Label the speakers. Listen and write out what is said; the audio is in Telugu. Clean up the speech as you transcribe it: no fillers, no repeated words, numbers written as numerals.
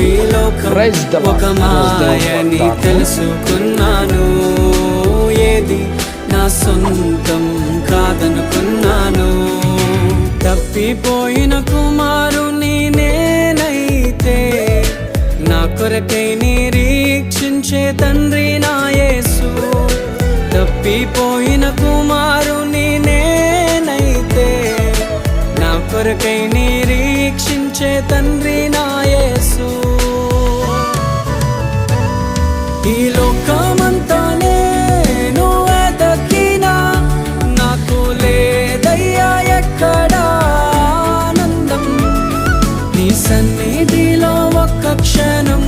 Speaker 1: ఈ లోకం ఒక మాయని తెలుసుకున్నాను. ఏది నా సొంతం కాదనుకున్నాను. తప్పిపోయిన కుమారుని నేనైతే నా కొరకై నిరీక్షించే తండ్రి నా యేసు. తప్పిపోయిన కుమారుని నేనైతే నా కొరకై నిరీక్షించే తండ్రి నా యేసు. ఈ లోకమంతా నేను వెతకినా నాకు లేదయ్యా ఎక్కడా ఆనందం. నీ సన్నిధిలో ఒక్క క్షణం